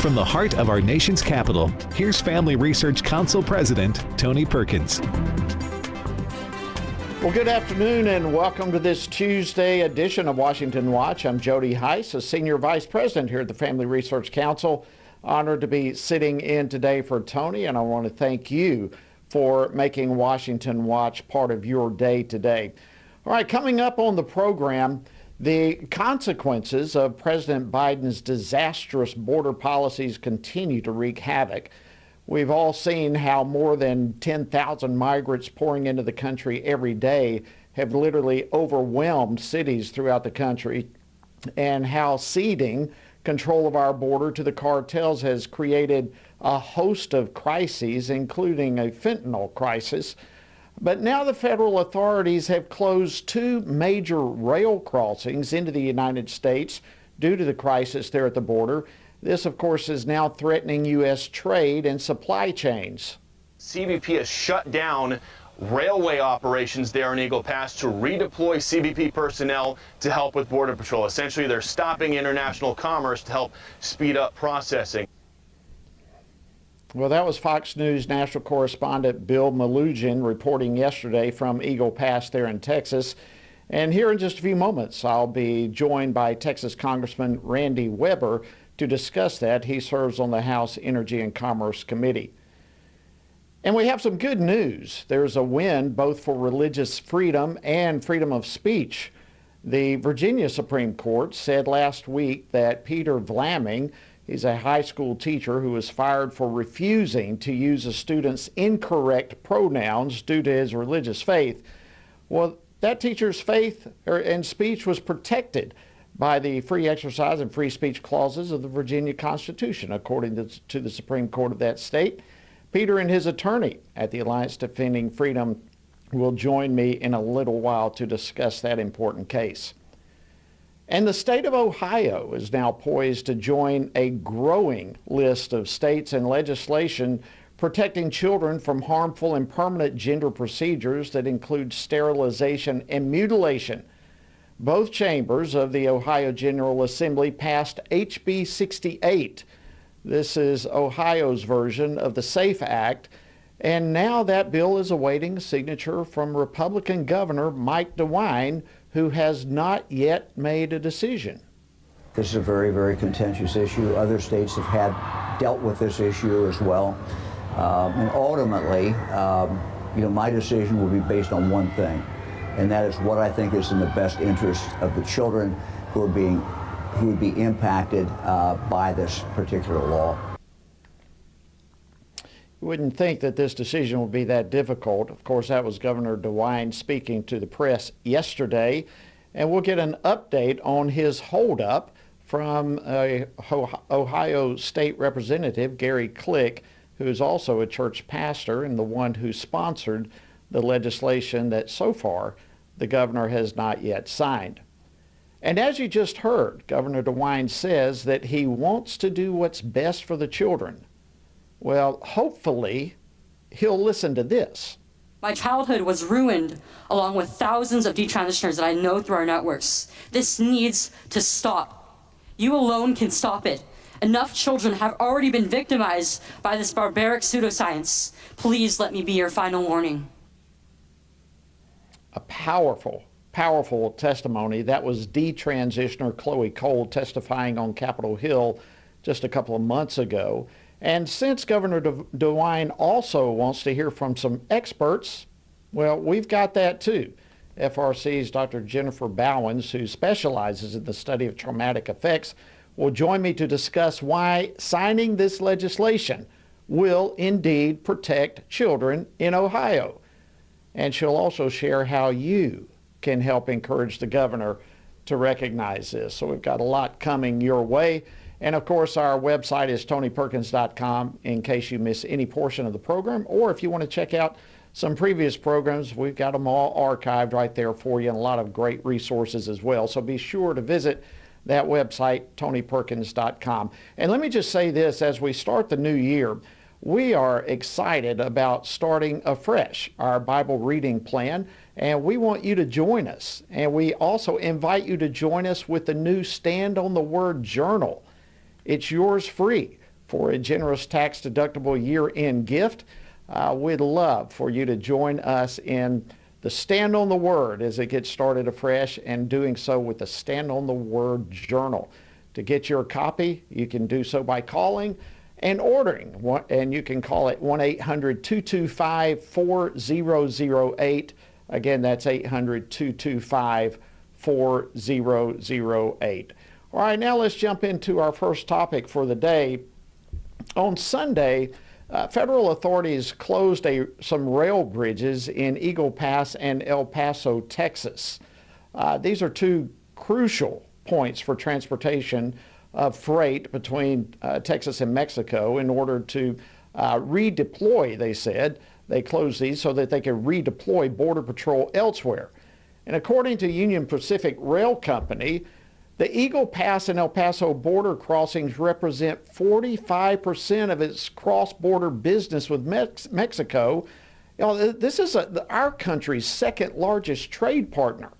From the heart of our nation's capital, here's Family Research Council President Tony Perkins. Well, good afternoon and welcome to this Tuesday edition of Washington Watch. I'm Jody Heiss, a Senior Vice President here at the Family Research Council. Honored to be sitting in today for Tony, and I want to thank you for making Washington Watch part of your day today. All right, coming up on the program, the consequences of President Biden's disastrous border policies continue to wreak havoc. We've all seen how more than 10,000 migrants pouring into the country every day have literally overwhelmed cities throughout the country, and how ceding control of our border to the cartels has created a host of crises, including a fentanyl crisis. But now the federal authorities have closed two major rail crossings into the United States due to the crisis there at the border. This, of course, is now threatening U.S. trade and supply chains. CBP has shut down railway operations there in Eagle Pass to redeploy CBP personnel to help with Border Patrol. Essentially, they're stopping international commerce to help speed up processing. Well, that was Fox News national correspondent Bill Malugin reporting yesterday from Eagle Pass there in Texas. And here in just a few moments, I'll be joined by Texas Congressman Randy Weber to discuss that. He serves on the House Energy and Commerce Committee. And we have some good news. There's a win both for religious freedom and freedom of speech. The Virginia Supreme Court said last week that Peter Vlamming, he's a high school teacher who was fired for refusing to use a student's incorrect pronouns due to his religious faith. Well, that teacher's faith and speech was protected by the free exercise and free speech clauses of the Virginia Constitution, according to the Supreme Court of that state. Peter and his attorney at the Alliance Defending Freedom will join me in a little while to discuss that important case. And the state of Ohio is now poised to join a growing list of states and legislation protecting children from harmful and permanent gender procedures that include sterilization and mutilation. Both chambers of the Ohio General Assembly passed HB 68. This is Ohio's version of the SAFE Act, and now that bill is awaiting signature from Republican Governor Mike DeWine, who has not yet made a decision. This is a very, very contentious issue. Other states have dealt with this issue as well. And ultimately, my decision will be based on one thing, and that is what I think is in the best interest of the children who would be impacted by this particular law. You wouldn't think that this decision would be that difficult. Of course, that was Governor DeWine speaking to the press yesterday, and we'll get an update on his holdup from Ohio State Representative Gary Click, who is also a church pastor and the one who sponsored the legislation that so far the governor has not yet signed. And as you just heard, Governor DeWine says that he wants to do what's best for the children. Well, hopefully, he'll listen to this. My childhood was ruined, along with thousands of detransitioners that I know through our networks. This needs to stop. You alone can stop it. Enough children have already been victimized by this barbaric pseudoscience. Please let me be your final warning. A powerful testimony. That was detransitioner Chloe Cole testifying on Capitol Hill just a couple of months ago. And since Governor DeWine also wants to hear from some experts, well, we've got that too. FRC's Dr. Jennifer Bowens, who specializes in the study of traumatic effects, will join me to discuss why signing this legislation will indeed protect children in Ohio. And she'll also share how you can help encourage the governor to recognize this. So we've got a lot coming your way. And of course, our website is tonyperkins.com in case you miss any portion of the program, or if you want to check out some previous programs, we've got them all archived right there for you, and a lot of great resources as well. So be sure to visit that website, tonyperkins.com. And let me just say this, as we start the new year, we are excited about starting afresh our Bible reading plan, and we want you to join us. And we also invite you to join us with the new Stand on the Word journal. It's yours free. for a generous tax-deductible year-end gift. We'd love for you to join us in the Stand on the Word as it gets started afresh, and doing so with the Stand on the Word Journal. To get your copy, you can do so by calling and ordering, and you can call it 1-800-225-4008. Again, that's 800-225-4008. All right, now let's jump into our first topic for the day. On Sunday, federal authorities closed some rail bridges in Eagle Pass and El Paso, Texas. These are two crucial points for transportation of freight between Texas and Mexico. In order to redeploy, they said, they closed these so that they could redeploy Border Patrol elsewhere. And according to Union Pacific Rail Company, the Eagle Pass and El Paso border crossings represent 45% of its cross-border business with Mexico. You know, this is our country's second largest trade partner.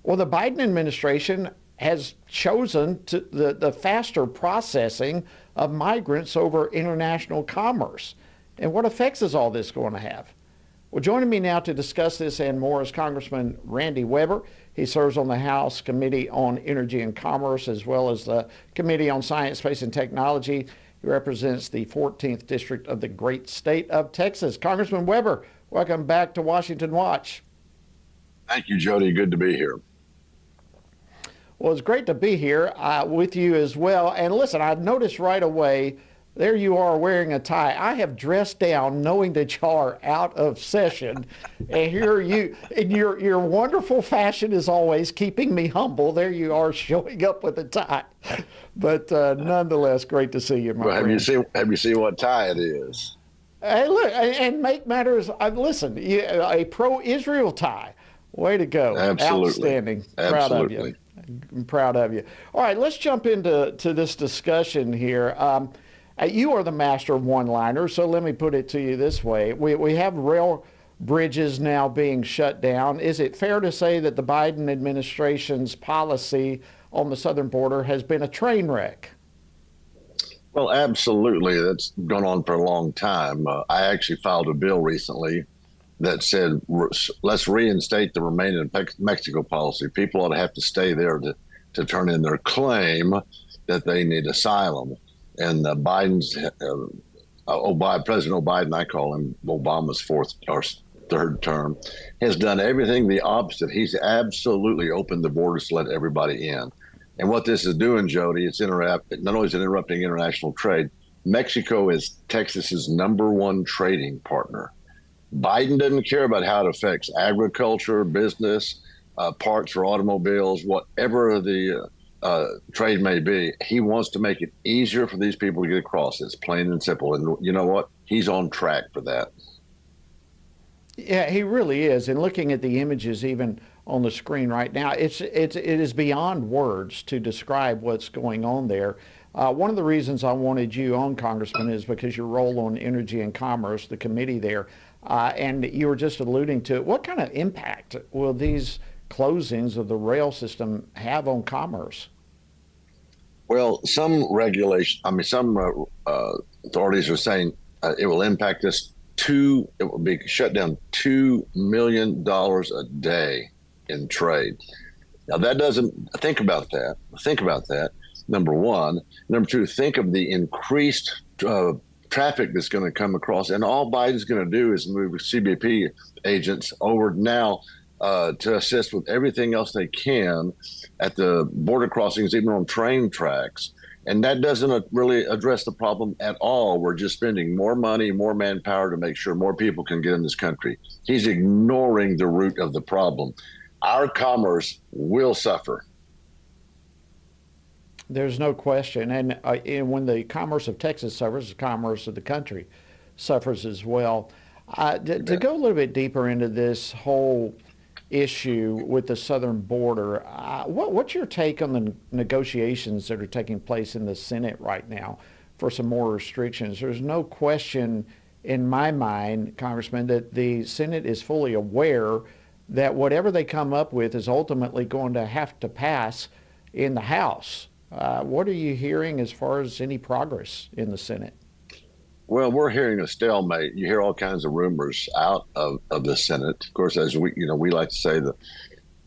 Well, the Biden administration has chosen the faster processing of migrants over international commerce. And what effects is all this going to have? Well, joining me now to discuss this and more is Congressman Randy Weber. He serves on the House Committee on Energy and Commerce, as well as the Committee on Science, Space, and Technology. He represents the 14th District of the great state of Texas. Congressman Weber, welcome back to Washington Watch. Thank you, Jody. Good to be here. Well, it's great to be here with you as well. And listen, I noticed right away, there you are wearing a tie. I have dressed down knowing that you are out of session. And here you, in your wonderful fashion as always, keeping me humble, there you are showing up with a tie. But nonetheless, great to see you, my friend. Have you seen what tie it is? Hey, look, and make matters, listen, a pro-Israel tie. Way to go. Absolutely. Outstanding. Absolutely. Proud of you. I'm proud of you. All right, let's jump into this discussion here. You are the master of one-liners, so let me put it to you this way. We have rail bridges now being shut down. Is it fair to say that the Biden administration's policy on the southern border has been a train wreck? Well, absolutely. That's gone on for a long time. I actually filed a bill recently that said, let's reinstate the Remain in Mexico policy. People ought to have to stay there to turn in their claim that they need asylum. And President Biden, I call him Obama's fourth or third term, has done everything the opposite. He's absolutely opened the borders to let everybody in. And what this is doing, Jody, it's not only is it interrupting international trade, Mexico is Texas's #1 trading partner. Biden doesn't care about how it affects agriculture, business, parts for automobiles, whatever the trade may be. He wants to make it easier for these people to get across. It's plain and simple. And you know what? He's on track for that. Yeah, he really is. And looking at the images even on the screen right now, it is beyond words to describe what's going on there. One of the reasons I wanted you on, Congressman, is because your role on Energy and Commerce, the committee there, and you were just alluding to it. What kind of impact will these closings of the rail system have on commerce? Well, some authorities are saying it will impact us it will be shut down $2 million a day in trade. Now that doesn't think about that. Number one. Number two, think of the increased traffic that's going to come across, and all Biden's going to do is move CBP agents over now to assist with everything else they can at the border crossings, even on train tracks. And that doesn't really address the problem at all. We're just spending more money, more manpower to make sure more people can get in this country. He's ignoring the root of the problem. Our commerce will suffer. There's no question. And when the commerce of Texas suffers, the commerce of the country suffers as well. To go a little bit deeper into this whole issue with the southern border, what's your take on the negotiations that are taking place in the Senate right now for some more restrictions? There's no question in my mind, Congressman, that the Senate is fully aware that whatever they come up with is ultimately going to have to pass in the House. What are you hearing as far as any progress in the Senate? Well, we're hearing a stalemate. You hear all kinds of rumors out of the Senate. Of course, as we like to say, the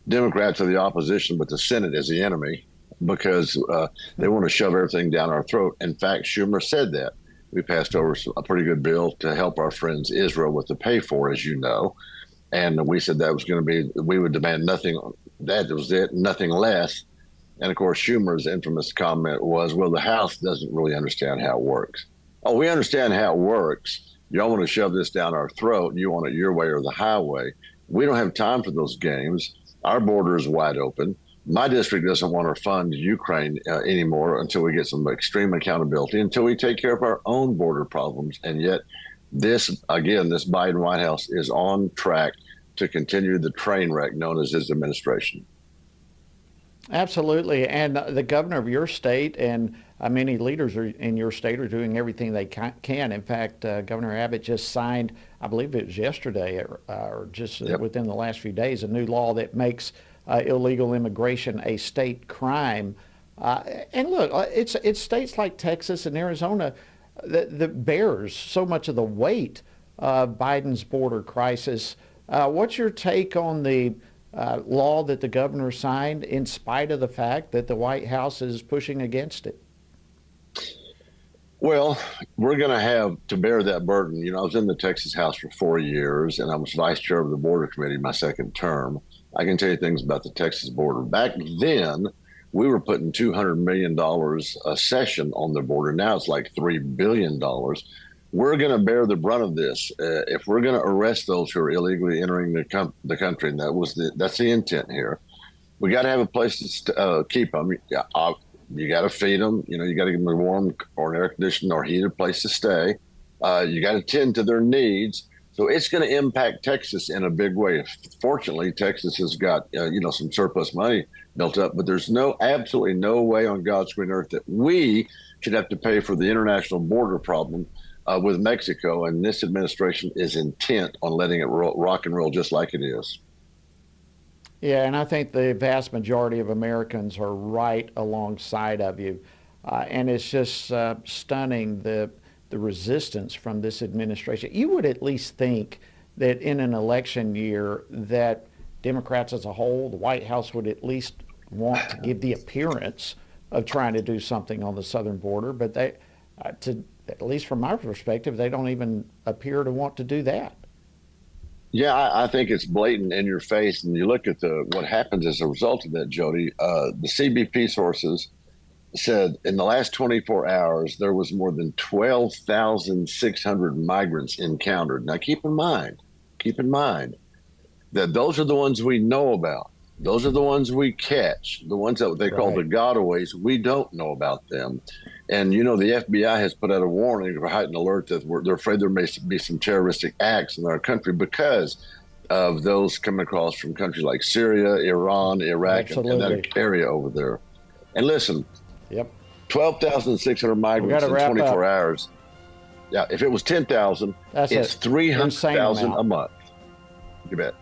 Democrats are the opposition, but the Senate is the enemy because they want to shove everything down our throat. In fact, Schumer said that. We passed over a pretty good bill to help our friends Israel with the pay for, as you know. And we said that was going to be, we would demand nothing, that was it, nothing less. And of course, Schumer's infamous comment was, well, the House doesn't really understand how it works. Oh, we understand how it works. Y'all want to shove this down our throat and you want it your way or the highway. We don't have time for those games. Our border is wide open. My district doesn't want to fund Ukraine anymore until we get some extreme accountability, until we take care of our own border problems. And yet this Biden White House is on track to continue the train wreck known as his administration. Absolutely. And the governor of your state and many leaders in your state are doing everything they can. In fact, Governor Abbott just signed, I believe it was yesterday or just within the last few days, a new law that makes illegal immigration a state crime. And look, it's states like Texas and Arizona that bears so much of the weight of Biden's border crisis. What's your take on the law that the governor signed in spite of the fact that the White House is pushing against it? Well, we're going to have to bear that burden. You know, I was in the Texas House for 4 years, and I was vice chair of the border committee my second term. I can tell you things about the Texas border. Back then, we were putting $200 million a session on the border. Now it's like $3 billion. We're going to bear the brunt of this. If we're going to arrest those who are illegally entering the country, and that's the intent here, we got to have a place to keep them. You got to feed them. You know, you got to give them a warm or an air-conditioned or heated place to stay. You got to tend to their needs. So it's going to impact Texas in a big way. Fortunately, Texas has got some surplus money built up, but there's absolutely no way on God's green earth that we should have to pay for the international border problem with Mexico. And this administration is intent on letting it rock and roll just like it is. Yeah, and I think the vast majority of Americans are right alongside of you. And it's just stunning the resistance from this administration. You would at least think that in an election year that Democrats as a whole, the White House would at least want to give the appearance of trying to do something on the southern border. But they, at least from my perspective, they don't even appear to want to do that. Yeah, I think it's blatant in your face. And you look at what happens as a result of that, Jody. The CBP sources said in the last 24 hours, there was more than 12,600 migrants encountered. Now, keep in mind that those are the ones we know about. Those are the ones we catch, the ones that they call the gotaways. We don't know about them. And, you know, the FBI has put out a warning or heightened alert that they're afraid there may be some terroristic acts in our country because of those coming across from countries like Syria, Iran, Iraq, and that area over there. And listen, 12,600 migrants in 24 hours. Yeah, if it was 10,000, it's 300,000 a month. You bet.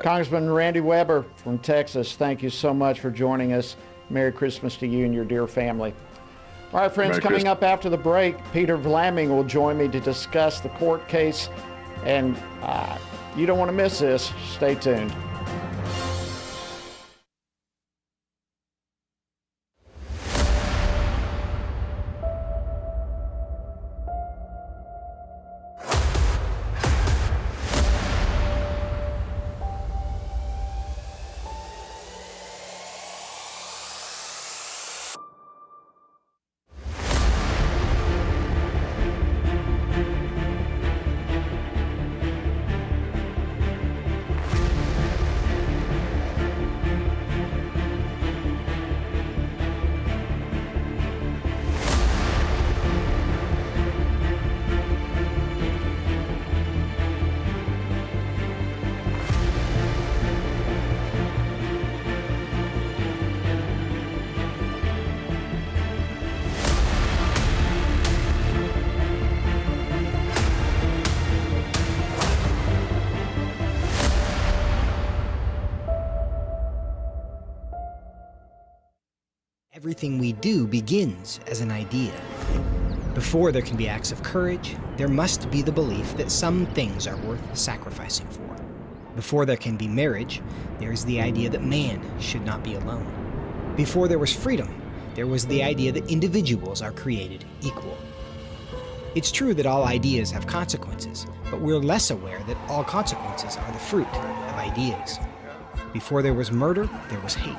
Congressman Randy Weber from Texas, thank you so much for joining us. Merry Christmas to you and your dear family. All right, friends, coming up after the break, Peter Vlaming will join me to discuss the court case, and you don't want to miss this. Stay tuned. Everything we do begins as an idea. Before there can be acts of courage, there must be the belief that some things are worth sacrificing for. Before there can be marriage, there is the idea that man should not be alone. Before there was freedom, there was the idea that individuals are created equal. It's true that all ideas have consequences, but we're less aware that all consequences are the fruit of ideas. Before there was murder, there was hate.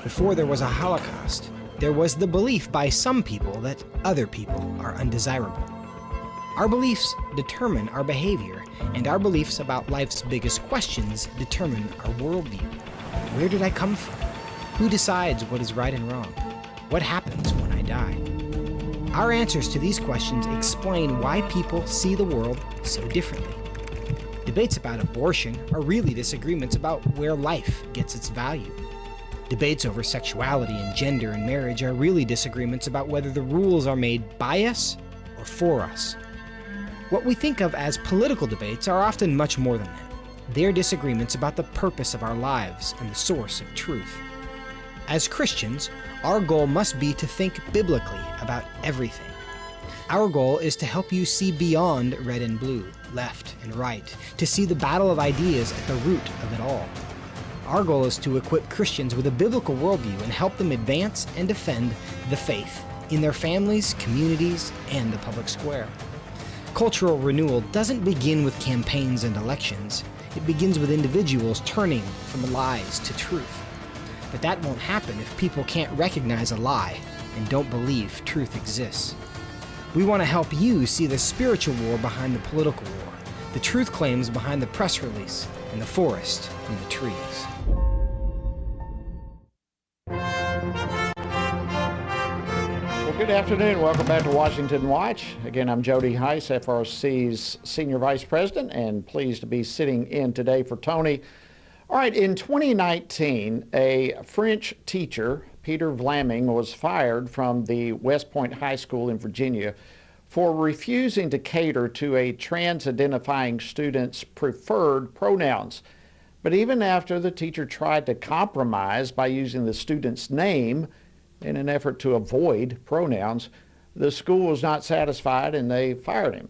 Before there was a Holocaust, there was the belief by some people that other people are undesirable. Our beliefs determine our behavior, and our beliefs about life's biggest questions determine our worldview. Where did I come from? Who decides what is right and wrong? What happens when I die? Our answers to these questions explain why people see the world so differently. Debates about abortion are really disagreements about where life gets its value. Debates over sexuality and gender and marriage are really disagreements about whether the rules are made by us or for us. What we think of as political debates are often much more than that. They're disagreements about the purpose of our lives and the source of truth. As Christians, our goal must be to think biblically about everything. Our goal is to help you see beyond red and blue, left and right, to see the battle of ideas at the root of it all. Our goal is to equip Christians with a biblical worldview and help them advance and defend the faith in their families, communities, and the public square. Cultural renewal doesn't begin with campaigns and elections. It begins with individuals turning from lies to truth. But that won't happen if people can't recognize a lie and don't believe truth exists. We want to help you see the spiritual war behind the political war, the truth claims behind the press release, and the forest from the trees. Good afternoon. Welcome back to Washington Watch. Again, I'm Jody Heiss, FRC's Senior Vice President, and pleased to be sitting in today for Tony. All right, in 2019, a French teacher, Peter Vlaming, was fired from the West Point High School in Virginia for refusing to cater to a trans-identifying student's preferred pronouns. But even after the teacher tried to compromise by using the student's name in an effort to avoid pronouns, the school was not satisfied and they fired him.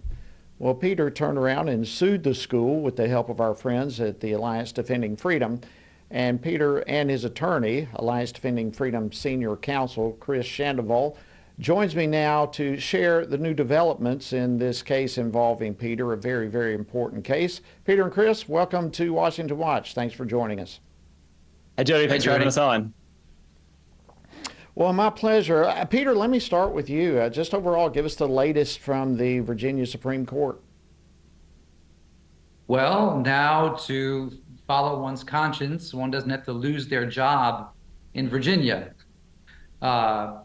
Well, Peter turned around and sued the school with the help of our friends at the Alliance Defending Freedom. And Peter and his attorney, Alliance Defending Freedom Senior Counsel Chris Shandoval, joins me now to share the new developments in this case involving Peter, a very, very important case. Peter and Chris, welcome to Washington Watch. Thanks for joining us. Hi, Jody. Thanks for having us on. Well, my pleasure. Peter, let me start with you. Just overall, give us the latest from the Virginia Supreme Court. Well, now to follow one's conscience, one doesn't have to lose their job in Virginia. To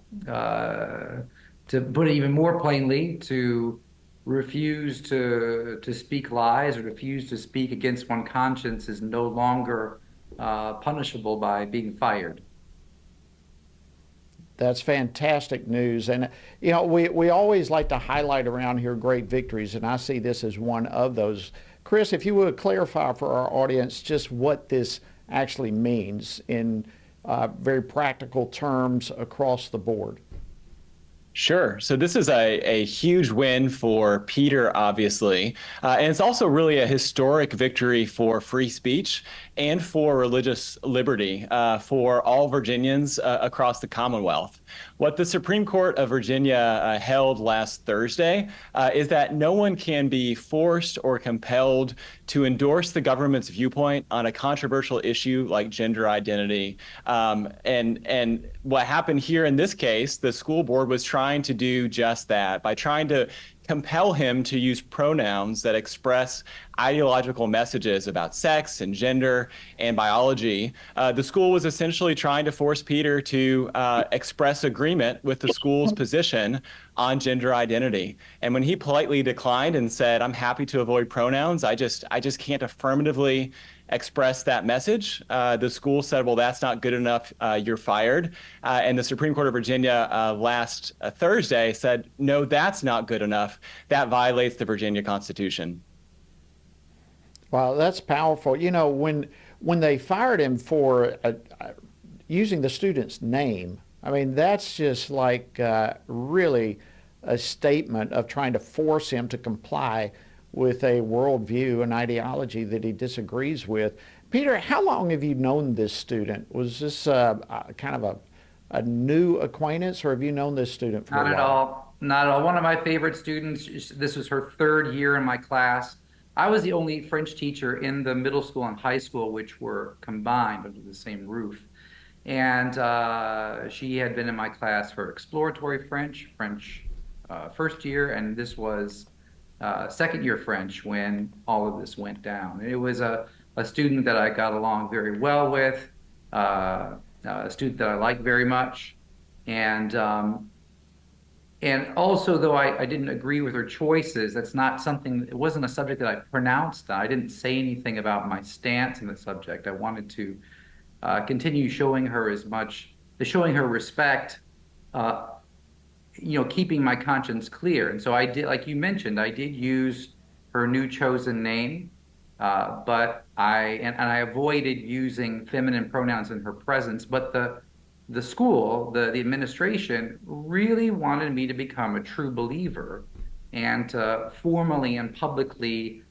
put it even more plainly, to refuse to speak lies or refuse to speak against one's conscience is no longer punishable by being fired. That's fantastic news. And, you know, we always like to highlight around here great victories, and I see this as one of those. Chris, if you would clarify for our audience just what this actually means in very practical terms across the board. Sure. So this is a huge win for Peter, obviously. And it's also really a historic victory for free speech and for religious liberty for all Virginians across the Commonwealth. What the Supreme Court of Virginia held last Thursday is that no one can be forced or compelled to endorse the government's viewpoint on a controversial issue like gender identity. And what happened here in this case, the school board was trying to do just that by trying to compel him to use pronouns that express ideological messages about sex and gender and biology. The school was essentially trying to force Peter to express agreement with the school's position on gender identity. And when he politely declined and said, "I'm happy to avoid pronouns, I just can't affirmatively express that message," the school said, "Well, that's not good enough, you're fired." And the Supreme Court of Virginia last Thursday said, "No, that's not good enough. That violates the Virginia Constitution." Wow, that's powerful. You know, when they fired him for using the student's name I mean, that's just like really a statement of trying to force him to comply with a worldview and ideology that he disagrees with. Peter, how long have you known this student? Was this kind of a new acquaintance, or have you known this student for a while? Not at all. Not at all. One of my favorite students, this was her third year in my class. I was the only French teacher in the middle school and high school, which were combined under the same roof. And she had been in my class for exploratory French first year, and this was second year French when all of this went down. And it was a student that I got along very well with, a student that I liked very much. And also, though I didn't agree with her choices, that's not something, it wasn't a subject that I pronounced on. I didn't say anything about my stance in the subject. I wanted to continue showing her showing her respect, keeping my conscience clear. And so I did, like you mentioned, I did use her new chosen name, but I avoided using feminine pronouns in her presence. But the school, the administration really wanted me to become a true believer and to formally and publicly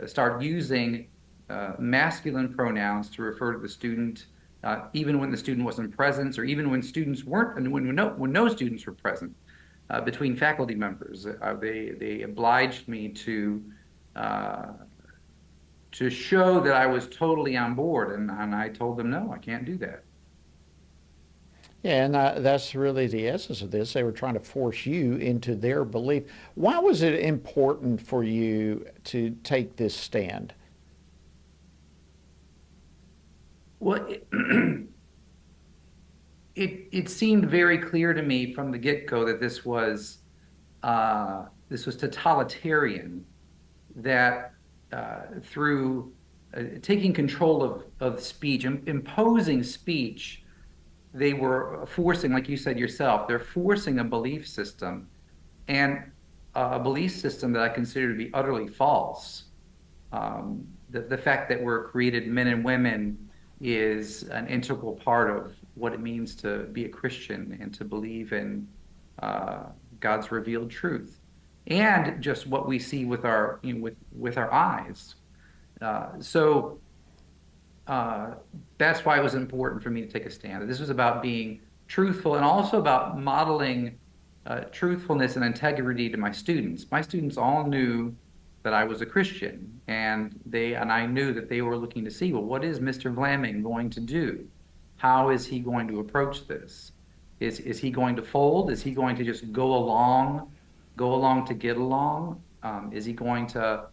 start using masculine pronouns to refer to the student, even when the student wasn't present, or even when students weren't, and when no students were present, between faculty members. They obliged me to show that I was totally on board, and I told them, no, I can't do that. Yeah, and that's really the essence of this. They were trying to force you into their belief. Why was it important for you to take this stand? Well, it seemed very clear to me from the get-go that this was totalitarian, that through taking control of speech, imposing speech, they were forcing, like you said yourself, they're forcing a belief system, and a belief system that I consider to be utterly false. The fact that we're created men and women is an integral part of what it means to be a Christian and to believe in God's revealed truth, and just what we see with our with our eyes. That's why it was important for me to take a stand. This was about being truthful, and also about modeling truthfulness and integrity to my students. My students all knew that I was a Christian, and I knew that they were looking to see, well, what is Mr. Vlaming going to do? How is he going to approach this? Is he going to fold? Is he going to just go along to get along? Is he going to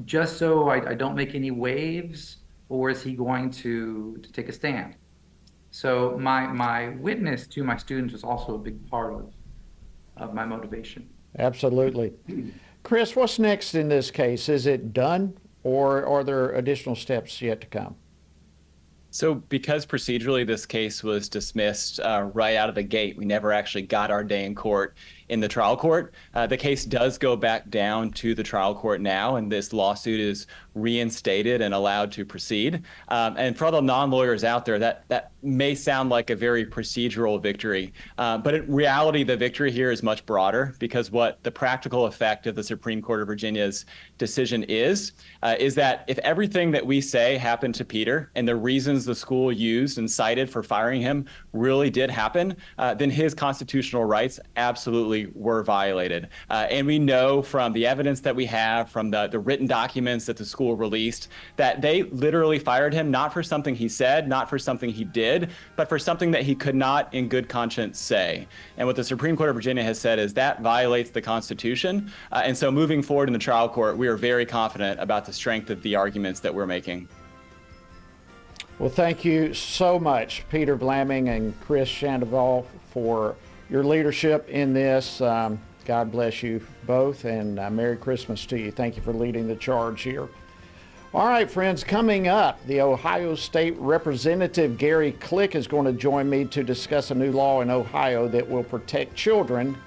just so I don't make any waves, or is he going to take a stand? So my witness to my students was also a big part of my motivation. Absolutely. Chris, what's next in this case? Is it done, or are there additional steps yet to come? So because procedurally this case was dismissed right out of the gate, we never actually got our day in court in the trial court. The case does go back down to the trial court now, and this lawsuit is reinstated and allowed to proceed. And for all the non-lawyers out there, that may sound like a very procedural victory, but in reality, the victory here is much broader, because what the practical effect of the Supreme Court of Virginia's decision is that if everything that we say happened to Peter and the reasons the school used and cited for firing him really did happen, then his constitutional rights absolutely were violated. And we know from the evidence that we have, from the written documents that the school released, that they literally fired him not for something he said, not for something he did, but for something that he could not in good conscience say. And what the Supreme Court of Virginia has said is that violates the Constitution. And so moving forward in the trial court, we are very confident about the strength of the arguments that we're making. Well, thank you so much, Peter Vlaming and Chris Sandoval, for your leadership in this. God bless you both, and Merry Christmas to you. Thank you for leading the charge here. All right, friends, coming up, the Ohio State Representative Gary Click is going to join me to discuss a new law in Ohio that will protect children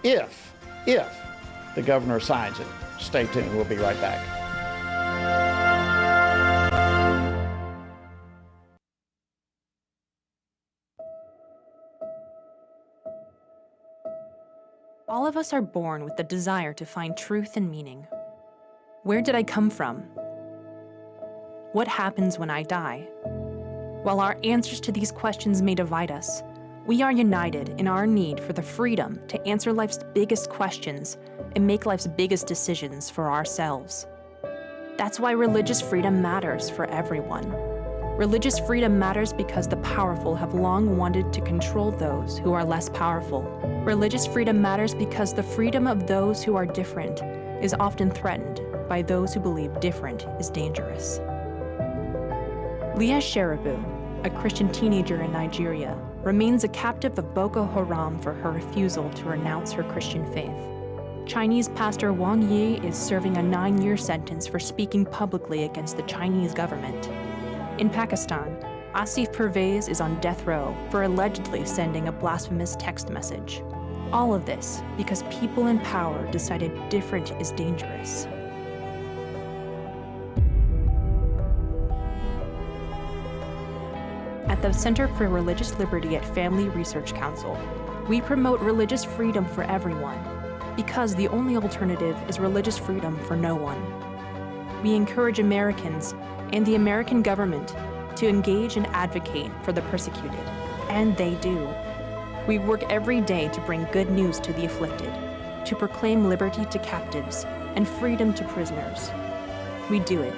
if the governor signs it. Stay tuned. We'll be right back. All of us are born with the desire to find truth and meaning. Where did I come from? What happens when I die? While our answers to these questions may divide us, we are united in our need for the freedom to answer life's biggest questions and make life's biggest decisions for ourselves. That's why religious freedom matters for everyone. Religious freedom matters because the powerful have long wanted to control those who are less powerful. Religious freedom matters because the freedom of those who are different is often threatened by those who believe different is dangerous. Leah Sheribu, a Christian teenager in Nigeria, remains a captive of Boko Haram for her refusal to renounce her Christian faith. Chinese pastor Wang Yi is serving a 9-year sentence for speaking publicly against the Chinese government. In Pakistan, Asif Pervez is on death row for allegedly sending a blasphemous text message. All of this because people in power decided different is dangerous. At the Center for Religious Liberty at Family Research Council, we promote religious freedom for everyone because the only alternative is religious freedom for no one. We encourage Americans and the American government to engage and advocate for the persecuted, and they do. We work every day to bring good news to the afflicted, to proclaim liberty to captives and freedom to prisoners. We do it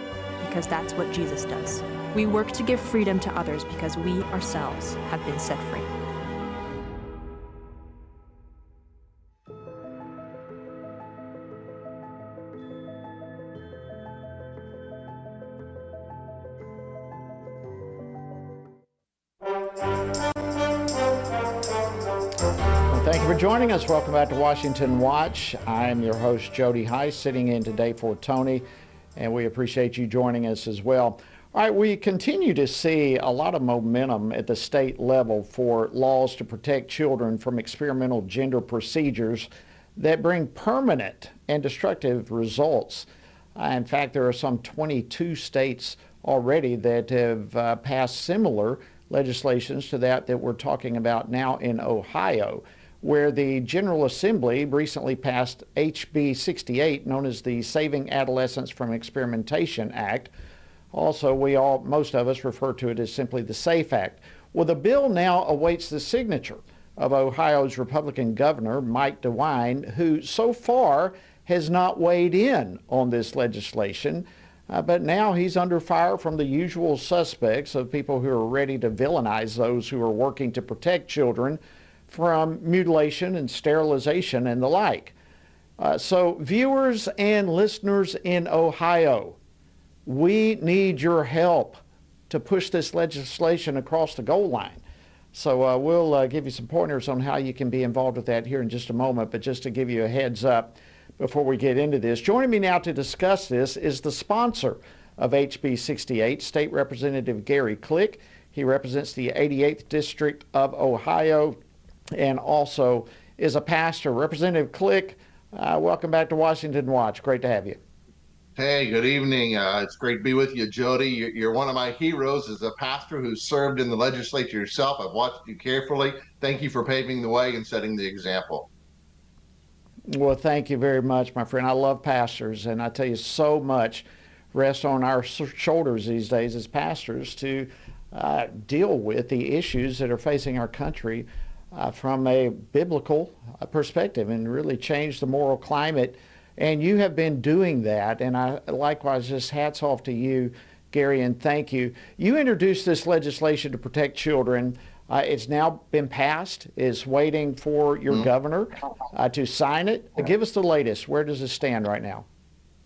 because that's what Jesus does. We work to give freedom to others because we ourselves have been set free. Thank you for joining us. Welcome back to Washington Watch. I'm your host, Jody Heiss, sitting in today for Tony, and we appreciate you joining us as well. All right, we continue to see a lot of momentum at the state level for laws to protect children from experimental gender procedures that bring permanent and destructive results. In fact, there are some 22 states already that have passed similar legislations to that we're talking about now in Ohio, where the General Assembly recently passed HB 68, known as the Saving Adolescents from Experimentation Act. Also, most of us refer to it as simply the SAFE Act. Well, the bill now awaits the signature of Ohio's Republican Governor, Mike DeWine, who so far has not weighed in on this legislation. But now he's under fire from the usual suspects of people who are ready to villainize those who are working to protect children from mutilation and sterilization and the like. So viewers and listeners in Ohio, we need your help to push this legislation across the goal line. So we'll give you some pointers on how you can be involved with that here in just a moment, but just to give you a heads up before we get into this. Joining me now to discuss this is the sponsor of HB 68, State Representative Gary Click. He represents the 88th District of Ohio and also is a pastor. Representative Click, welcome back to Washington Watch. Great to have you. Hey, good evening. It's great to be with you, Jody. You're one of my heroes as a pastor who served in the legislature yourself. I've watched you carefully. Thank you for paving the way and setting the example. Well, thank you very much, my friend. I love pastors, and I tell you, so much rests on our shoulders these days as pastors to deal with the issues that are facing our country from a biblical perspective and really change the moral climate. And you have been doing that, and I likewise just hats off to you, Gary, and thank you. You introduced this legislation to protect children. It's now been passed. It's waiting for your governor to sign it. Give us the latest. Where does it stand right now?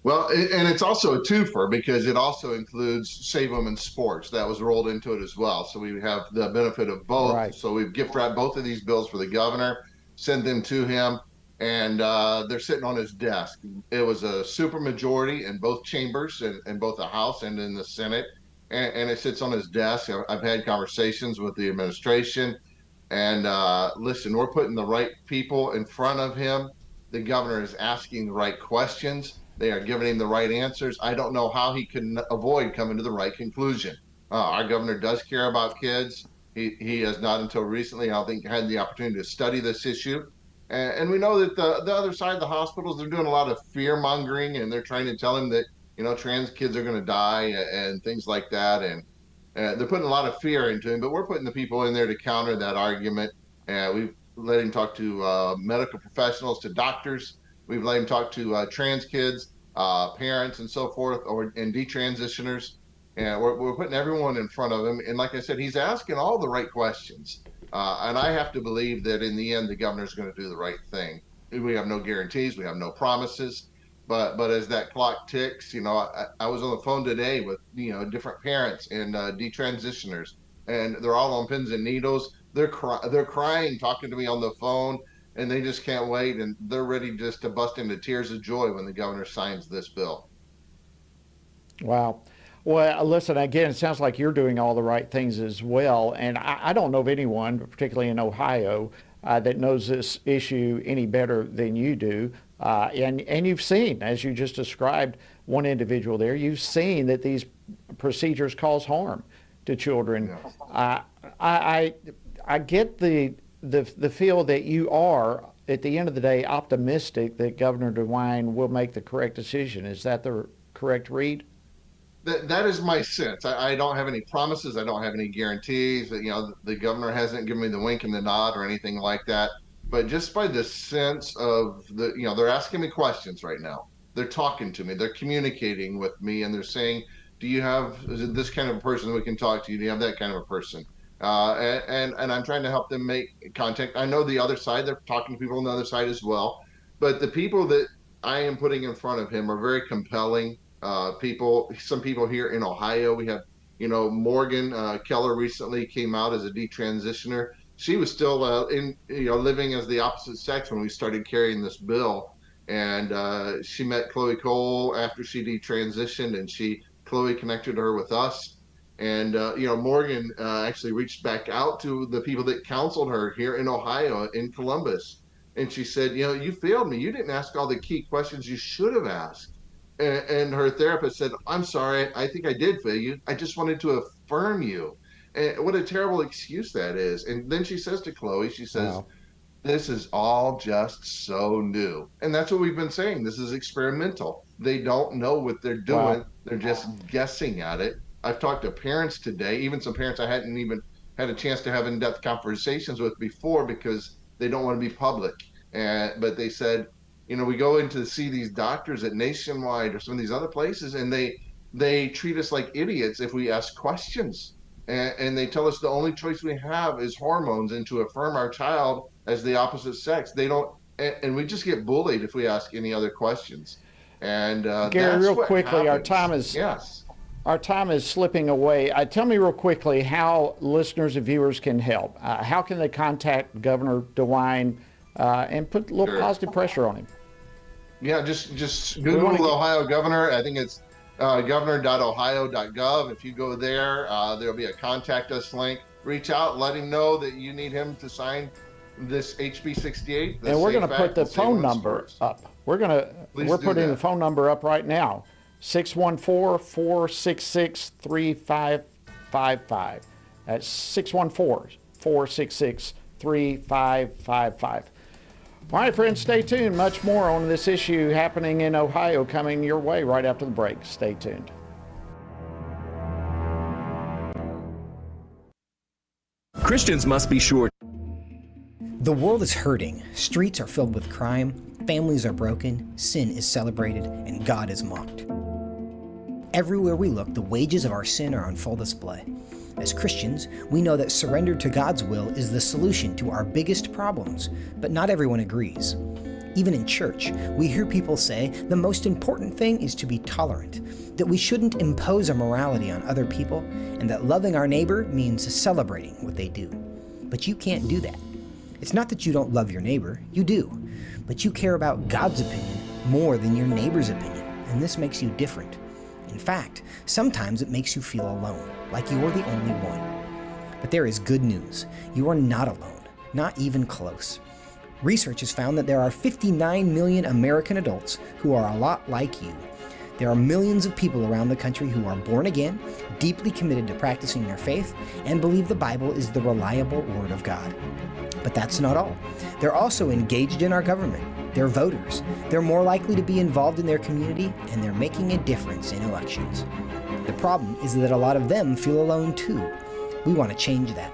Well, and it's also a twofer because it also includes Save Women's Sports. That was rolled into it as well. So we have the benefit of both. Right. So we've gift wrapped both of these bills for the governor, sent them to him, and they're sitting on his desk. It was a supermajority in both chambers, in both the House and in the Senate, and it sits on his desk. I've had conversations with the administration, and listen, we're putting the right people in front of him. The governor is asking the right questions. They are giving him the right answers. I don't know how he can avoid coming to the right conclusion. Our governor does care about kids. He has not until recently, I don't think, had the opportunity to study this issue. And we know that the other side of the hospitals, they're doing a lot of fear mongering, and they're trying to tell him that, trans kids are going to die and things like that. And they're putting a lot of fear into him, but we're putting the people in there to counter that argument. We've let him talk to medical professionals, to doctors. We've let him talk to trans kids, parents, and so forth, and detransitioners. And we're putting everyone in front of him. And like I said, he's asking all the right questions. And I have to believe that in the end, the governor's going to do the right thing. We have no guarantees. We have no promises. But as that clock ticks, I was on the phone today with, different parents and detransitioners, and they're all on pins and needles. They're crying, talking to me on the phone, and they just can't wait. And they're ready just to bust into tears of joy when the governor signs this bill. Wow. Well, listen, again, it sounds like you're doing all the right things as well. And I don't know of anyone, particularly in Ohio, that knows this issue any better than you do. And you've seen, as you just described, one individual there, you've seen that these procedures cause harm to children. Yes. I get the feel that you are, at the end of the day, optimistic that Governor DeWine will make the correct decision. Is that the correct read? That is my sense. I don't have any promises. I don't have any guarantees. The governor hasn't given me the wink and the nod or anything like that. But just by the sense of they're asking me questions right now. They're talking to me. They're communicating with me, and they're saying, is it this kind of a person that we can talk to? Do you have that kind of a person? And I'm trying to help them make contact. I know the other side. They're talking to people on the other side as well. But the people that I am putting in front of him are very compelling. People, some people here in Ohio, we have, Morgan Keller recently came out as a detransitioner. She was still living as the opposite sex when we started carrying this bill. And she met Chloe Cole after she detransitioned, and Chloe connected her with us. And, Morgan actually reached back out to the people that counseled her here in Ohio, in Columbus. And she said, you failed me. You didn't ask all the key questions you should have asked. And her therapist said, I'm sorry, I think I did fail you. I just wanted to affirm you. And what a terrible excuse that is. And then she says to Chloe, she says, wow, this is all just so new. And that's what we've been saying. This is experimental. They don't know what they're doing. Wow. They're just guessing at it. I've talked to parents today, even some parents I hadn't even had a chance to have in-depth conversations with before because they don't want to be public. But they said, we go in to see these doctors at Nationwide or some of these other places, and they treat us like idiots if we ask questions. And they tell us the only choice we have is hormones and to affirm our child as the opposite sex. They don't, and we just get bullied if we ask any other questions. And Gary, real quickly, happens. Our time is slipping away. Tell me real quickly how listeners and viewers can help. How can they contact Governor DeWine and put a little positive pressure on him? Yeah, just Google Ohio Governor. I think it's governor.ohio.gov. If you go there, there'll be a contact us link. Reach out, let him know that you need him to sign this HB 68. And we're going to put the phone number up. We're putting the phone number up right now. 614-466-3555. That's 614-466-3555. All right, friends, stay tuned. Much more on this issue happening in Ohio coming your way right after the break. Stay tuned. Christians must be sure. The world is hurting. Streets are filled with crime. Families are broken. Sin is celebrated, and God is mocked. Everywhere we look, the wages of our sin are on full display. As Christians, we know that surrender to God's will is the solution to our biggest problems, but not everyone agrees. Even in church, we hear people say the most important thing is to be tolerant, that we shouldn't impose our morality on other people, and that loving our neighbor means celebrating what they do. But you can't do that. It's not that you don't love your neighbor, you do, but you care about God's opinion more than your neighbor's opinion, and this makes you different. In fact, sometimes it makes you feel alone, like you're the only one. But there is good news. You are not alone, not even close. Research has found that there are 59 million American adults who are a lot like you. There are millions of people around the country who are born again, deeply committed to practicing their faith, and believe the Bible is the reliable Word of God. But that's not all. They're also engaged in our government. They're voters. They're more likely to be involved in their community, and they're making a difference in elections. The problem is that a lot of them feel alone too. We want to change that.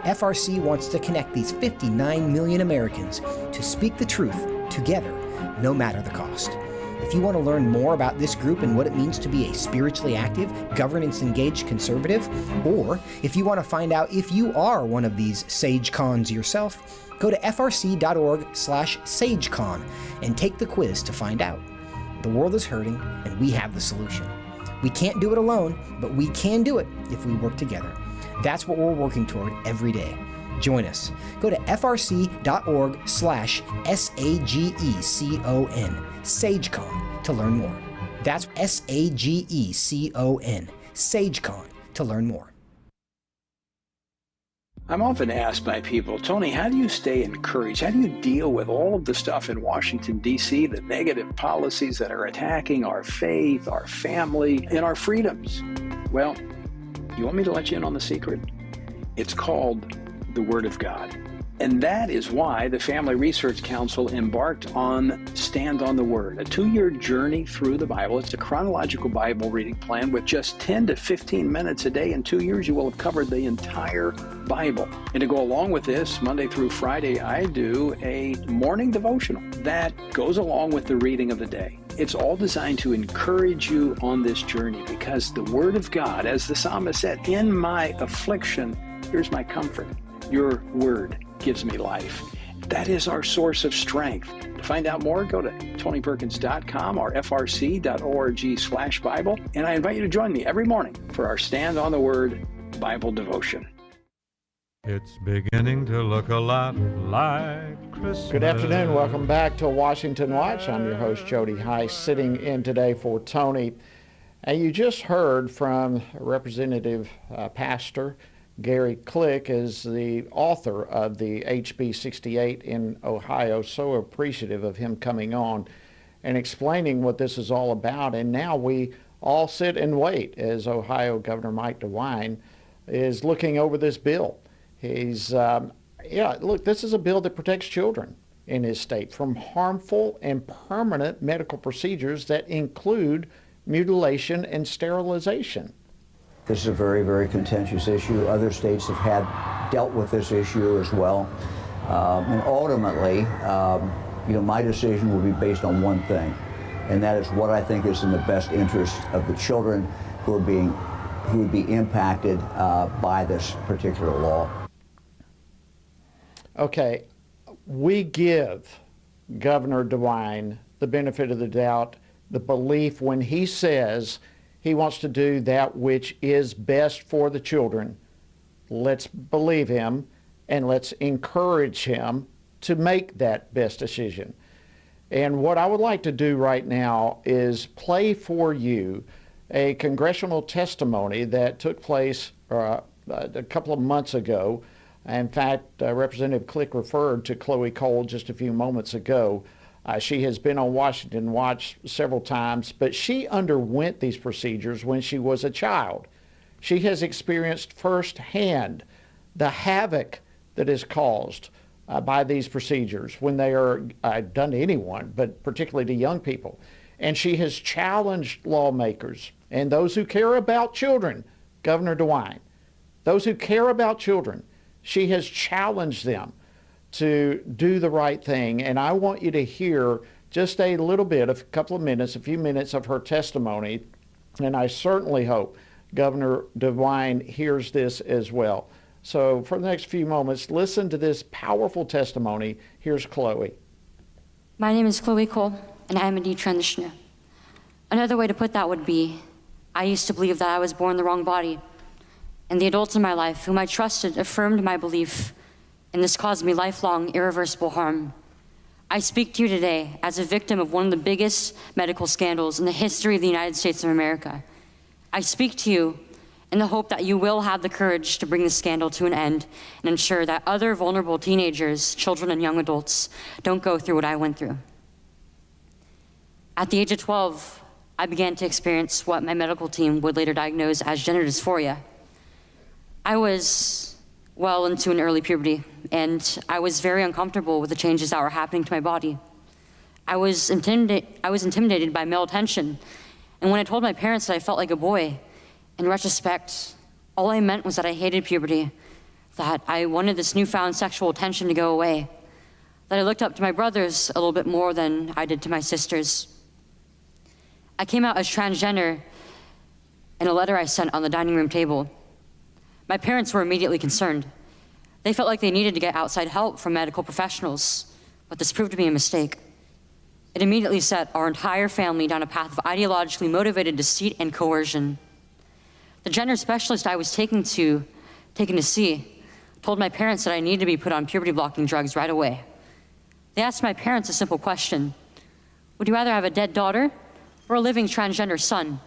FRC wants to connect these 59 million Americans to speak the truth together, no matter the cost. If you want to learn more about this group and what it means to be a spiritually active, governance-engaged conservative, or if you want to find out if you are one of these SageCons yourself, go to frc.org/SageCon and take the quiz to find out. The world is hurting, and we have the solution. We can't do it alone, but we can do it if we work together. That's what we're working toward every day. Join us. Go to frc.org/SAGECON, SageCon, to learn more. That's SAGECON, SageCon, to learn more. I'm often asked by people, Tony, how do you stay encouraged? How do you deal with all of the stuff in Washington, D.C., the negative policies that are attacking our faith, our family, and our freedoms? Well, you want me to let you in on the secret? It's called the Word of God. And that is why the Family Research Council embarked on Stand on the Word, a 2-year journey through the Bible. It's a chronological Bible reading plan with just 10 to 15 minutes a day. In 2 years, you will have covered the entire Bible. And to go along with this, Monday through Friday, I do a morning devotional that goes along with the reading of the day. It's all designed to encourage you on this journey because the Word of God, as the psalmist said, in my affliction, here's my comfort. Your Word gives me life. That is our source of strength. To find out more, go to tonyperkins.com or frc.org/Bible. And I invite you to join me every morning for our Stand on the Word Bible devotion. It's beginning to look a lot like Christmas. Good afternoon. Welcome back to Washington Watch. I'm your host, Jody Heiss, sitting in today for Tony. And you just heard from Representative Pastor Gary Click, is the author of the HB 68 in Ohio. So appreciative of him coming on and explaining what this is all about. And now we all sit and wait as Ohio Governor Mike DeWine is looking over this bill. He's, look, this is a bill that protects children in his state from harmful and permanent medical procedures that include mutilation and sterilization. This is a very, very contentious issue. Other states have dealt with this issue as well. And ultimately, my decision will be based on one thing, and that is what I think is in the best interest of the children who would be impacted by this particular law. Okay, we give Governor DeWine the benefit of the doubt, the belief when he says he wants to do that which is best for the children. Let's believe him and let's encourage him to make that best decision. And what I would like to do right now is play for you a congressional testimony that took place a couple of months ago. In fact, Representative Click referred to Chloe Cole just a few moments ago. She has been on Washington Watch several times, but she underwent these procedures when she was a child. She has experienced firsthand the havoc that is caused by these procedures when they are done to anyone, but particularly to young people. And she has challenged lawmakers and those who care about children, Governor DeWine, those who care about children, she has challenged them to do the right thing. And I want you to hear just a little bit, a couple of minutes, a few minutes of her testimony. And I certainly hope Governor DeWine hears this as well. So for the next few moments, listen to this powerful testimony. Here's Chloe. My name is Chloe Cole, and I am a detransitioner. Another way to put that would be, I used to believe that I was born in the wrong body. And the adults in my life, whom I trusted, affirmed my belief, and this caused me lifelong, irreversible harm. I speak to you today as a victim of one of the biggest medical scandals in the history of the United States of America. I speak to you in the hope that you will have the courage to bring the scandal to an end and ensure that other vulnerable teenagers, children, and young adults don't go through what I went through. At the age of 12, I began to experience what my medical team would later diagnose as gender dysphoria. I was well into an early puberty, and I was very uncomfortable with the changes that were happening to my body. I was intimidated by male attention, and when I told my parents that I felt like a boy, in retrospect, all I meant was that I hated puberty, that I wanted this newfound sexual attention to go away, that I looked up to my brothers a little bit more than I did to my sisters. I came out as transgender in a letter I sent on the dining room table. My parents were immediately concerned. They felt like they needed to get outside help from medical professionals, but this proved to be a mistake. It immediately set our entire family down a path of ideologically motivated deceit and coercion. The gender specialist I was taken to see told my parents that I needed to be put on puberty-blocking drugs right away. They asked my parents a simple question: would you rather have a dead daughter or a living transgender son?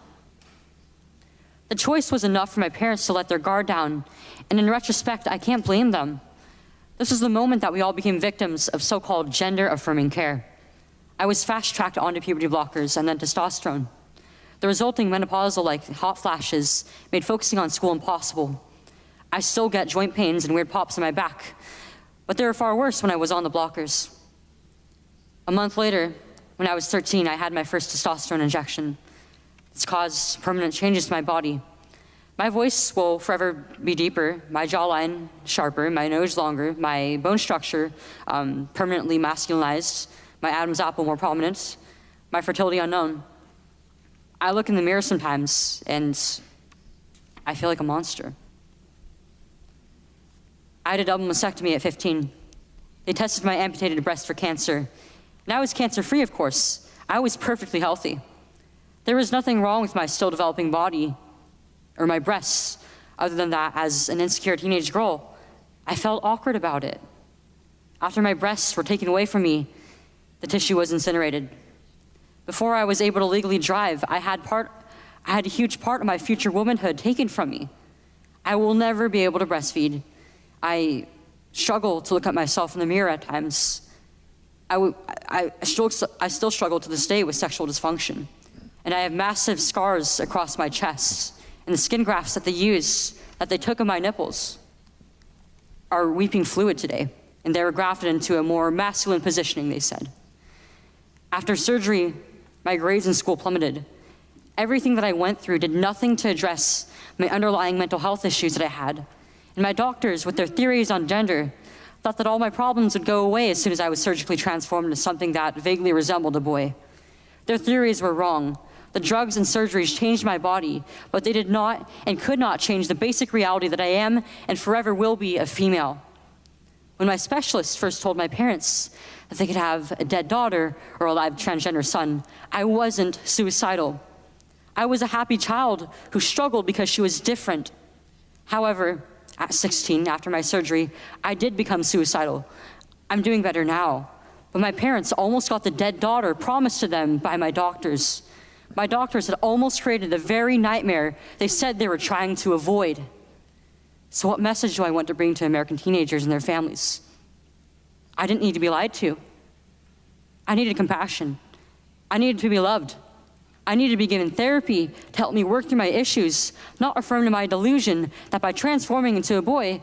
The choice was enough for my parents to let their guard down, and in retrospect, I can't blame them. This was the moment that we all became victims of so-called gender-affirming care. I was fast-tracked onto puberty blockers and then testosterone. The resulting menopausal-like hot flashes made focusing on school impossible. I still get joint pains and weird pops in my back, but they were far worse when I was on the blockers. A month later, when I was 13, I had my first testosterone injection. It's caused permanent changes to my body. My voice will forever be deeper, my jawline sharper, my nose longer, my bone structure permanently masculinized, my Adam's apple more prominent, my fertility unknown. I look in the mirror sometimes and I feel like a monster. I had a double mastectomy at 15. They tested my amputated breast for cancer. And I was cancer-free, of course. I was perfectly healthy. There was nothing wrong with my still developing body or my breasts, other than that, as an insecure teenage girl, I felt awkward about it. After my breasts were taken away from me, the tissue was incinerated. Before I was able to legally drive, I had a huge part of my future womanhood taken from me. I will never be able to breastfeed. I struggle to look at myself in the mirror at times. I still struggle to this day with sexual dysfunction. And I have massive scars across my chest. And the skin grafts that they took of my nipples are weeping fluid today. And they were grafted into a more masculine positioning, they said. After surgery, my grades in school plummeted. Everything that I went through did nothing to address my underlying mental health issues that I had. And my doctors, with their theories on gender, thought that all my problems would go away as soon as I was surgically transformed into something that vaguely resembled a boy. Their theories were wrong. The drugs and surgeries changed my body, but they did not and could not change the basic reality that I am and forever will be a female. When my specialist first told my parents that they could have a dead daughter or a live transgender son, I wasn't suicidal. I was a happy child who struggled because she was different. However, at 16, after my surgery, I did become suicidal. I'm doing better now, but my parents almost got the dead daughter promised to them by my doctors. My doctors had almost created the very nightmare they said they were trying to avoid. So what message do I want to bring to American teenagers and their families? I didn't need to be lied to. I needed compassion. I needed to be loved. I needed to be given therapy to help me work through my issues, not affirm to my delusion that by transforming into a boy,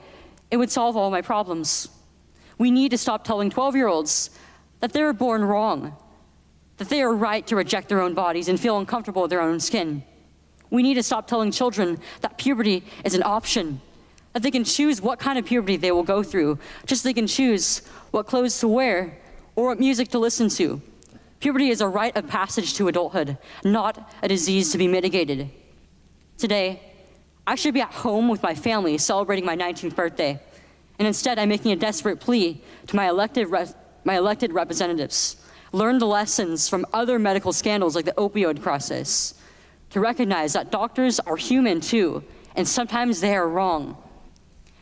it would solve all my problems. We need to stop telling 12-year-olds that they were born wrong, that they are right to reject their own bodies and feel uncomfortable with their own skin. We need to stop telling children that puberty is an option, that they can choose what kind of puberty they will go through, just so they can choose what clothes to wear or what music to listen to. Puberty is a rite of passage to adulthood, not a disease to be mitigated. Today, I should be at home with my family celebrating my 19th birthday, and instead I'm making a desperate plea to my elected representatives. Learn the lessons from other medical scandals like the opioid crisis, to recognize that doctors are human too, and sometimes they are wrong.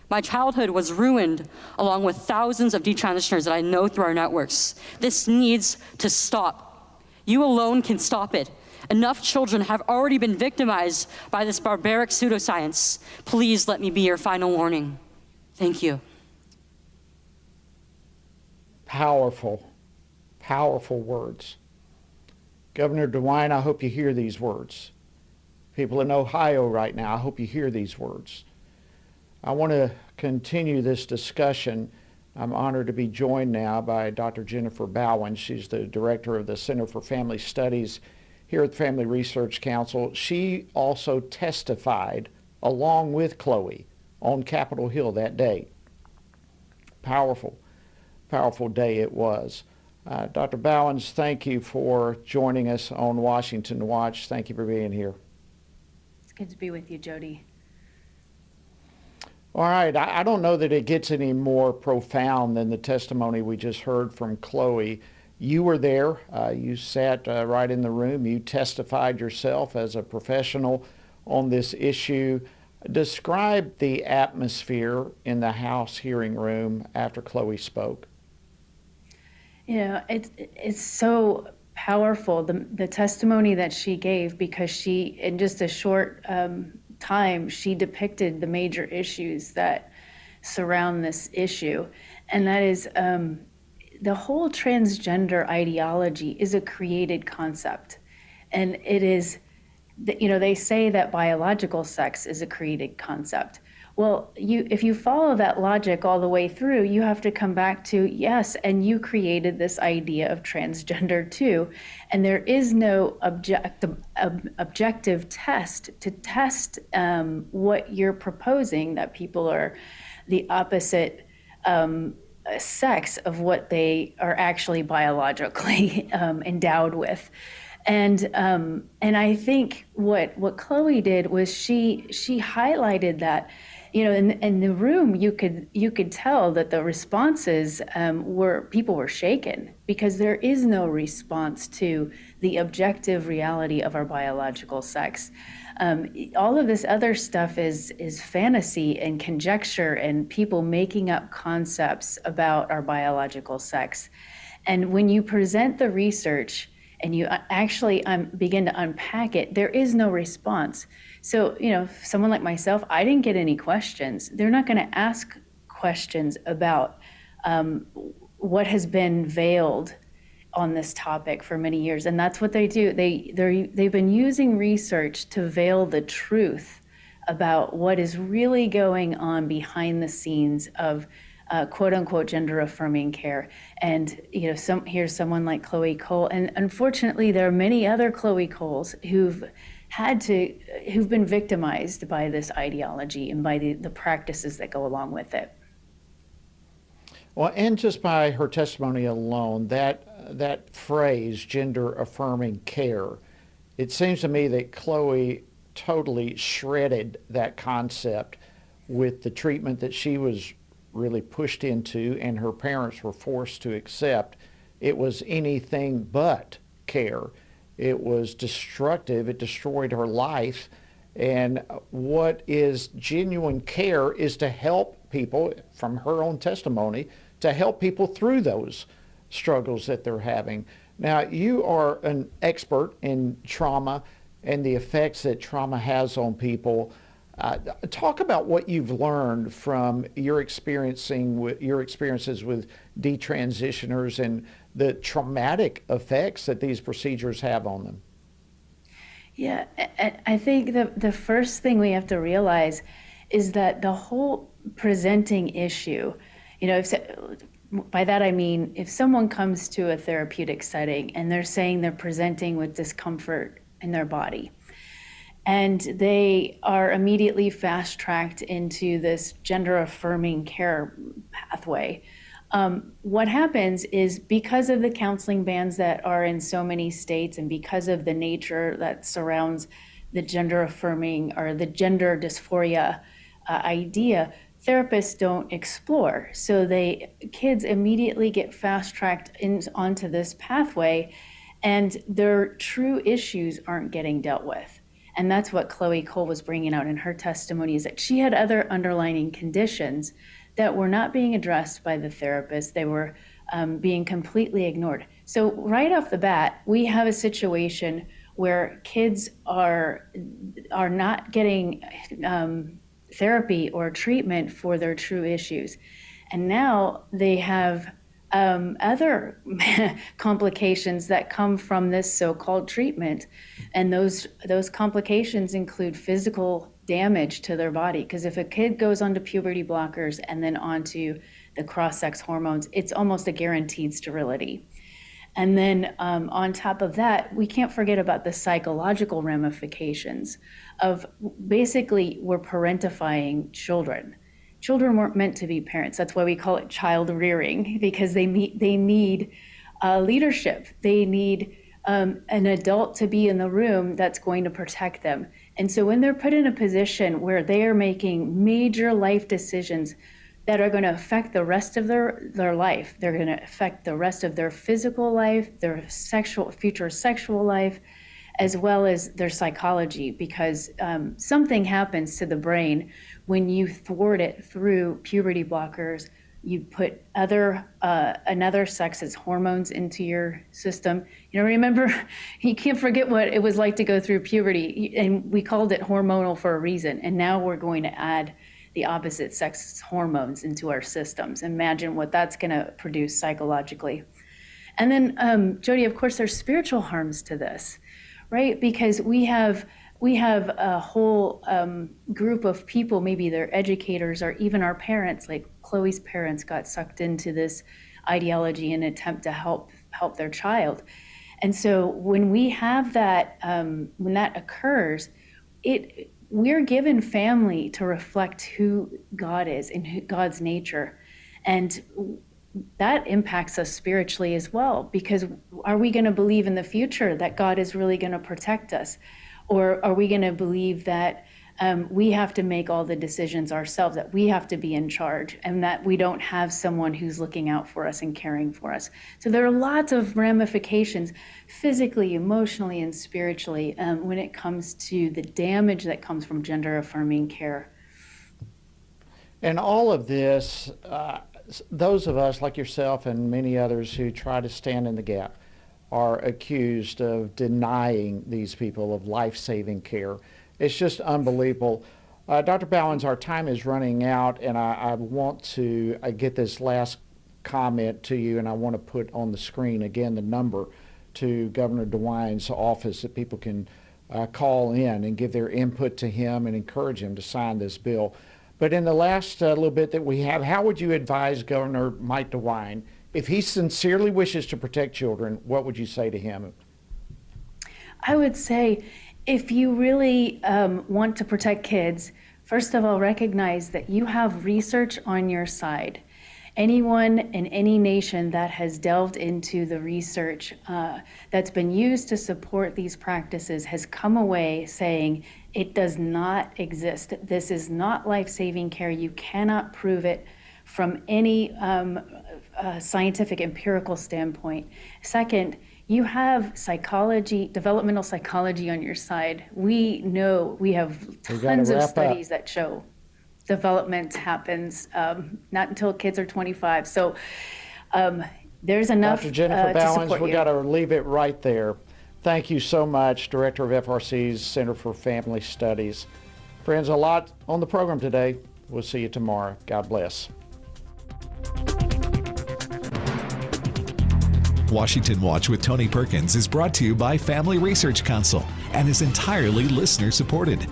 My childhood was ruined along with thousands of detransitioners that I know through our networks. This needs to stop. You alone can stop it. Enough children have already been victimized by this barbaric pseudoscience. Please let me be your final warning. Thank you. Powerful, powerful words. Governor DeWine, I hope you hear these words. People in Ohio right now, I hope you hear these words. I want to continue this discussion. I'm honored to be joined now by Dr. Jennifer Bowen. She's the director of the Center for Family Studies here at the Family Research Council. She also testified along with Chloe on Capitol Hill that day. Powerful, powerful day it was. Dr. Bowens, thank you for joining us on Washington Watch. Thank you for being here. It's good to be with you, Jody. All right, I don't know that it gets any more profound than the testimony we just heard from Chloe. You were there, you sat right in the room, you testified yourself as a professional on this issue. Describe the atmosphere in the House hearing room after Chloe spoke. You know, it's so powerful, the testimony that she gave, because she, in just a short time, she depicted the major issues that surround this issue. And that is the whole transgender ideology is a created concept. And it is, you know, they say that biological sex is a created concept. Well, if you follow that logic all the way through, you have to come back to, yes, and you created this idea of transgender too. And there is no objective test to test what you're proposing, that people are the opposite sex of what they are actually biologically endowed with. And I think what Chloe did was she highlighted that. You know, in the room, you could tell that the responses people were shaken, because there is no response to the objective reality of our biological sex. All of this other stuff is fantasy and conjecture and people making up concepts about our biological sex. And when you present the research and you actually begin to unpack it, there is no response. So, you know, someone like myself, I didn't get any questions. They're not going to ask questions about what has been veiled on this topic for many years. And that's what they do. They've been using research to veil the truth about what is really going on behind the scenes of quote unquote gender affirming care. And, you know, here's someone like Chloe Cole. And unfortunately, there are many other Chloe Coles who've been victimized by this ideology and by the practices that go along with it. Well, and just by her testimony alone, that phrase, gender affirming care, it seems to me that Chloe totally shredded that concept with the treatment that she was really pushed into and her parents were forced to accept. It was anything but care. It was destructive. It destroyed her life. And what is genuine care is to help people, from her own testimony, to help people through those struggles that they're having. Now, you are an expert in trauma and the effects that trauma has on people. Talk about what you've learned from your experiences with detransitioners and the traumatic effects that these procedures have on them. Yeah, I think the first thing we have to realize is that the whole presenting issue, you know, by that I mean, if someone comes to a therapeutic setting and they're saying they're presenting with discomfort in their body, and they are immediately fast-tracked into this gender-affirming care pathway, what happens is, because of the counseling bans that are in so many states and because of the nature that surrounds the gender-affirming or the gender dysphoria idea, therapists don't explore. So kids immediately get fast-tracked onto this pathway, and their true issues aren't getting dealt with. And that's what Chloe Cole was bringing out in her testimony, is that she had other underlying conditions that were not being addressed by the therapist. They were being completely ignored. So right off the bat, we have a situation where kids are not getting therapy or treatment for their true issues. And now they have other complications that come from this so-called treatment. And those complications include physical damage to their body. Because if a kid goes onto puberty blockers and then onto the cross-sex hormones, it's almost a guaranteed sterility. And then on top of that, we can't forget about the psychological ramifications of basically we're parentifying children. Children weren't meant to be parents. That's why we call it child rearing, because they need leadership. They need an adult to be in the room that's going to protect them. And so when they're put in a position where they are making major life decisions that are going to affect the rest of their life, they're going to affect the rest of their physical life, their future sexual life, as well as their psychology, because something happens to the brain when you thwart it through puberty blockers. You put another sex's hormones into your system. Remember, you can't forget what it was like to go through puberty, and we called it hormonal for a reason. And now we're going to add the opposite sex hormones into our systems. Imagine what that's going to produce psychologically. And then, Jody, of course, there's spiritual harms to this, right? Because we have a whole group of people, maybe they're educators or even our parents, like Chloe's parents got sucked into this ideology in an attempt to help their child. And so when we have that, when that occurs, we're given family to reflect who God is and God's nature. And that impacts us spiritually as well, because are we going to believe in the future that God is really going to protect us? Or are we going to believe that we have to make all the decisions ourselves, that we have to be in charge, and that we don't have someone who's looking out for us and caring for us? So there are lots of ramifications physically, emotionally, and spiritually when it comes to the damage that comes from gender-affirming care. And all of this, those of us like yourself and many others who try to stand in the gap are accused of denying these people of life-saving care. It's just unbelievable. Dr. Bowens, our time is running out, and I want to get this last comment to you, and I want to put on the screen again the number to Governor DeWine's office that people can call in and give their input to him and encourage him to sign this bill. But in the last little bit that we have, how would you advise Governor Mike DeWine, if he sincerely wishes to protect children, what would you say to him? I would say, if you really want to protect kids, first of all, recognize that you have research on your side. Anyone in any nation that has delved into the research that's been used to support these practices has come away saying it does not exist. This is not life-saving care. You cannot prove it from any scientific empirical standpoint. Second, you have psychology, developmental psychology on your side. We know we have tons of studies that show development happens not until kids are 25. So there's enough Dr. Jennifer Bowens, we you. got to leave it right there. Thank you so much, Director of FRC's Center for Family Studies. Friends, a lot on the program today. We'll see you tomorrow. God bless. Washington Watch with Tony Perkins is brought to you by Family Research Council and is entirely listener supported.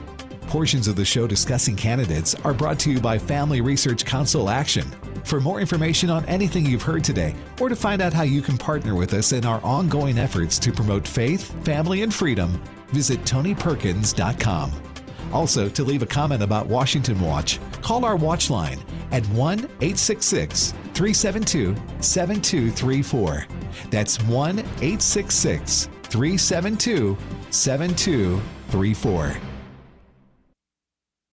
Portions of the show discussing candidates are brought to you by Family Research Council Action. For more information on anything you've heard today, or to find out how you can partner with us in our ongoing efforts to promote faith, family, and freedom, visit TonyPerkins.com. Also, to leave a comment about Washington Watch, call our watch line at 1-866-372-7234. That's 1-866-372-7234.